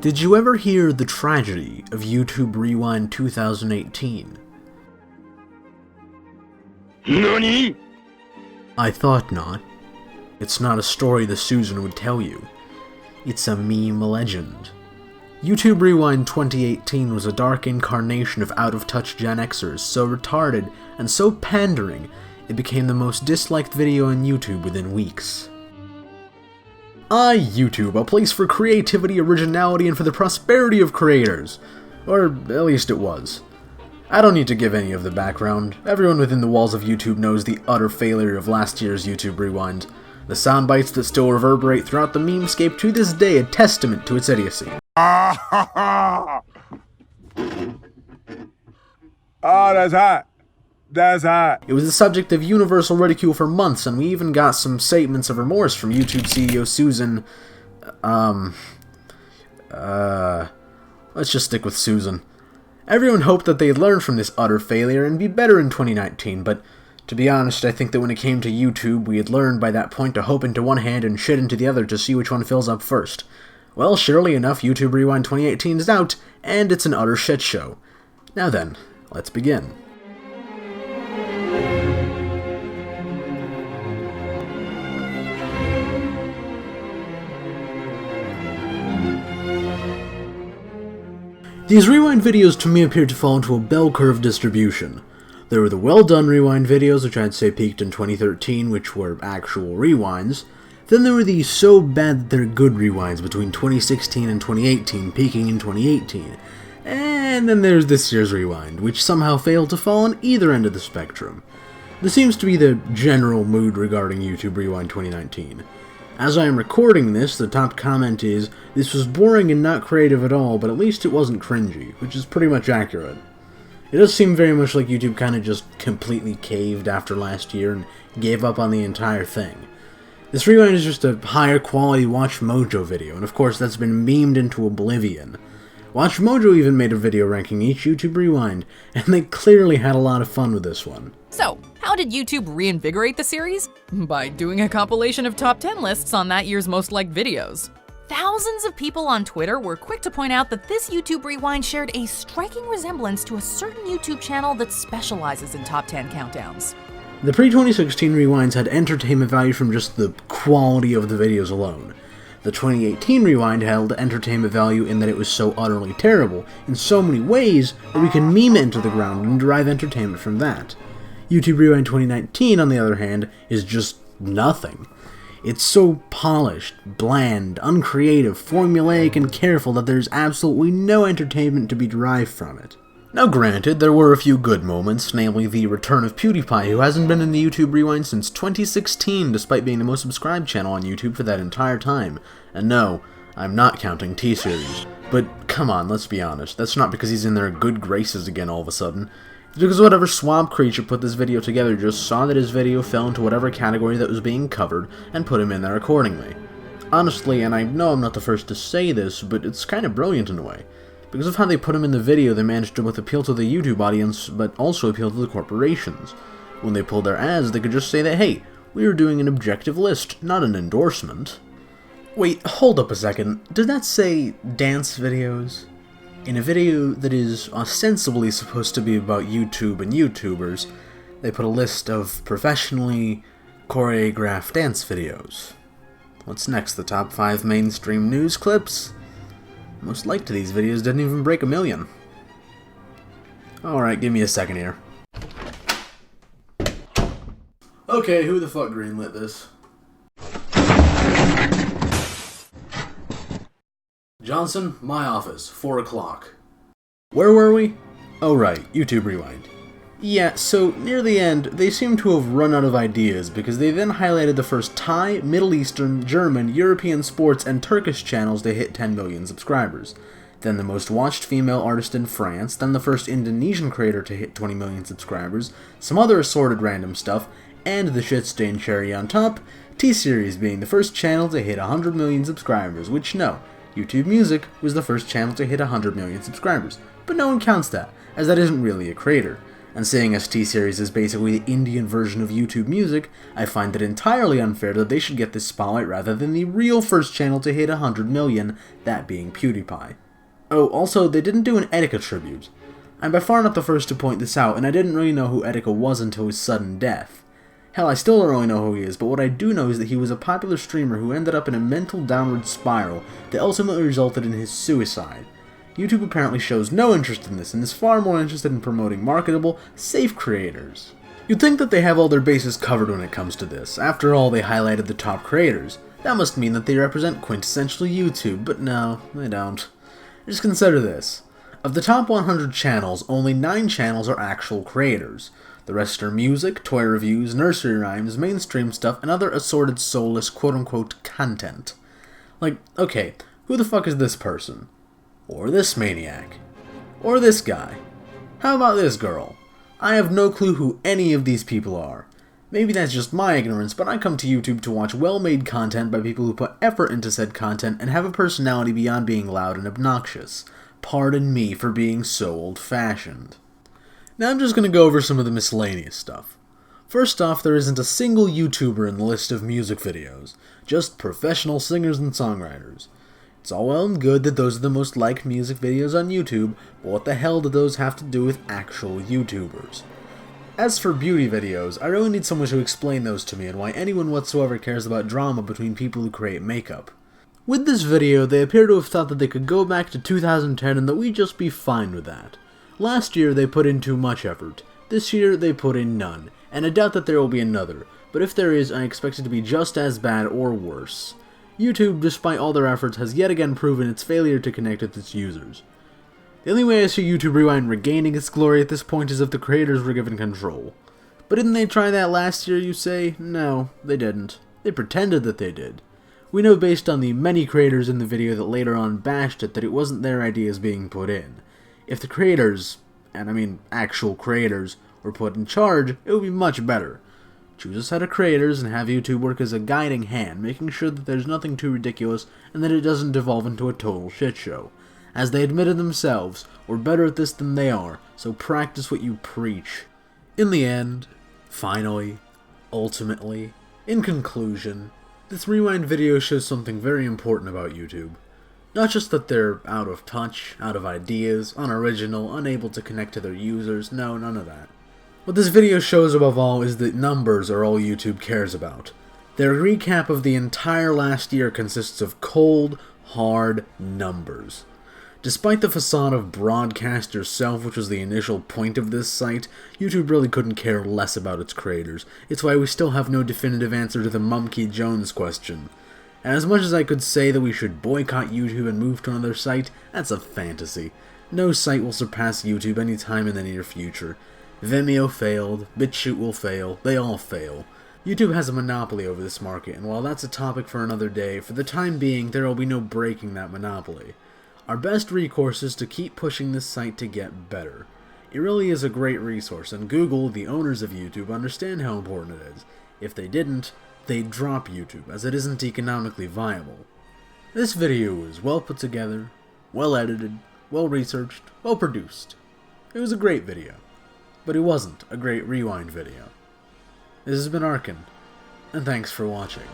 Did you ever hear the tragedy of YouTube Rewind 2018? NANI?! I thought not. It's not a story the Susan would tell you. It's a meme legend. YouTube Rewind 2018 was a dark incarnation of out-of-touch Gen Xers, so retarded and so pandering, it became the most disliked video on YouTube within weeks. YouTube, a place for creativity, originality, and for the prosperity of creators. Or at least it was. I don't need to give any of the background. Everyone within the walls of YouTube knows the utter failure of last year's YouTube Rewind. The sound bites that still reverberate throughout the memescape to this day a testament to its idiocy. Oh, that's hot. That's hot. It was the subject of universal ridicule for months, and we even got some statements of remorse from YouTube CEO Susan. Let's just stick with Susan. Everyone hoped that they'd learn from this utter failure and be better in 2019, but to be honest, I think that when it came to YouTube, we had learned by that point to hope into one hand and shit into the other to see which one fills up first. Well, surely enough, YouTube Rewind 2018 is out, and it's an utter shit show. Now then, let's begin. These Rewind videos to me appeared to fall into a bell curve distribution. There were the well-done Rewind videos, which I'd say peaked in 2013, which were actual rewinds. Then there were the so bad that they're good rewinds between 2016 and 2018, peaking in 2018. And then there's this year's Rewind, which somehow failed to fall on either end of the spectrum. This seems to be the general mood regarding YouTube Rewind 2019. As I am recording this, the top comment is, "This was boring and not creative at all, but at least it wasn't cringy," which is pretty much accurate. It does seem very much like YouTube kinda just completely caved after last year and gave up on the entire thing. This Rewind is just a higher quality Watch Mojo video, and of course that's been memed into oblivion. Watch Mojo even made a video ranking each YouTube Rewind, and they clearly had a lot of fun with this one. So, how did YouTube reinvigorate the series? By doing a compilation of top 10 lists on that year's most liked videos. Thousands of people on Twitter were quick to point out that this YouTube Rewind shared a striking resemblance to a certain YouTube channel that specializes in top 10 countdowns. The pre-2016 Rewinds had entertainment value from just the quality of the videos alone. The 2018 Rewind held entertainment value in that it was so utterly terrible, in so many ways, that we can meme it into the ground and derive entertainment from that. YouTube Rewind 2019, on the other hand, is just nothing. It's so polished, bland, uncreative, formulaic, and careful that there's absolutely no entertainment to be derived from it. Now granted, there were a few good moments, namely the return of PewDiePie, who hasn't been in the YouTube Rewind since 2016, despite being the most subscribed channel on YouTube for that entire time. And no, I'm not counting T-Series. But come on, let's be honest, that's not because he's in their good graces again all of a sudden. It's because whatever swamp creature put this video together just saw that his video fell into whatever category that was being covered, and put him in there accordingly. Honestly, and I know I'm not the first to say this, but it's kind of brilliant in a way. Because of how they put him in the video, they managed to both appeal to the YouTube audience, but also appeal to the corporations. When they pulled their ads, they could just say that, hey, we are doing an objective list, not an endorsement. Wait, hold up a second. Did that say dance videos? In a video that is ostensibly supposed to be about YouTube and YouTubers, they put a list of professionally choreographed dance videos. What's next? The top 5 mainstream news clips? Most liked to these videos didn't even break 1 million. Alright, give me a second here. Okay, who the fuck greenlit this? Johnson, my office, 4 o'clock. Where were we? Oh right, YouTube Rewind. Yeah, so near the end, they seem to have run out of ideas because they then highlighted the first Thai, Middle Eastern, German, European sports, and Turkish channels to hit 10 million subscribers. Then the most watched female artist in France, then the first Indonesian creator to hit 20 million subscribers, some other assorted random stuff, and the shit-stained cherry on top, T-Series being the first channel to hit 100 million subscribers, which no, YouTube Music was the first channel to hit 100 million subscribers, but no one counts that, as that isn't really a creator. And seeing as T-Series is basically the Indian version of YouTube Music, I find it entirely unfair that they should get this spotlight rather than the real first channel to hit 100 million, that being PewDiePie. Oh, also, they didn't do an Etika tribute. I'm by far not the first to point this out, and I didn't really know who Etika was until his sudden death. Hell, I still don't really know who he is, but what I do know is that he was a popular streamer who ended up in a mental downward spiral that ultimately resulted in his suicide. YouTube apparently shows no interest in this, and is far more interested in promoting marketable, safe creators. You'd think that they have all their bases covered when it comes to this. After all, they highlighted the top creators. That must mean that they represent quintessentially YouTube, but no, they don't. Just consider this. Of the top 100 channels, only 9 channels are actual creators. The rest are music, toy reviews, nursery rhymes, mainstream stuff, and other assorted soulless quote-unquote content. Like, okay, who the fuck is this person? Or this maniac? Or this guy? How about this girl? I have no clue who any of these people are. Maybe that's just my ignorance, but I come to YouTube to watch well-made content by people who put effort into said content and have a personality beyond being loud and obnoxious. Pardon me for being so old-fashioned. Now I'm just going to go over some of the miscellaneous stuff. First off, there isn't a single YouTuber in the list of music videos, just professional singers and songwriters. It's all well and good that those are the most liked music videos on YouTube, but what the hell do those have to do with actual YouTubers? As for beauty videos, I really need someone to explain those to me and why anyone whatsoever cares about drama between people who create makeup. With this video, they appear to have thought that they could go back to 2010 and that we'd just be fine with that. Last year they put in too much effort, this year they put in none, and I doubt that there will be another, but if there is, I expect it to be just as bad or worse. YouTube, despite all their efforts, has yet again proven its failure to connect with its users. The only way I see YouTube Rewind regaining its glory at this point is if the creators were given control. But didn't they try that last year, you say? No, they didn't. They pretended that they did. We know based on the many creators in the video that later on bashed it that it wasn't their ideas being put in. If the creators, and I mean actual creators, were put in charge, it would be much better. Choose a set of creators and have YouTube work as a guiding hand, making sure that there's nothing too ridiculous and that it doesn't devolve into a total shit show. As they admitted themselves, we're better at this than they are, so practice what you preach. In the end, finally, ultimately, in conclusion, this Rewind video shows something very important about YouTube. Not just that they're out of touch, out of ideas, unoriginal, unable to connect to their users, no, none of that. What this video shows above all is that numbers are all YouTube cares about. Their recap of the entire last year consists of cold, hard numbers. Despite the facade of broadcast yourself, which was the initial point of this site, YouTube really couldn't care less about its creators. It's why we still have no definitive answer to the Mumkey Jones question. And as much as I could say that we should boycott YouTube and move to another site, that's a fantasy. No site will surpass YouTube anytime in the near future. Vimeo failed, BitChute will fail, they all fail. YouTube has a monopoly over this market, and while that's a topic for another day, for the time being there will be no breaking that monopoly. Our best recourse is to keep pushing this site to get better. It really is a great resource, and Google, the owners of YouTube, understand how important it is. If they didn't, they'd drop YouTube, as it isn't economically viable. This video was well put together, well edited, well researched, well produced. It was a great video, but it wasn't a great Rewind video. This has been Arkin, and thanks for watching.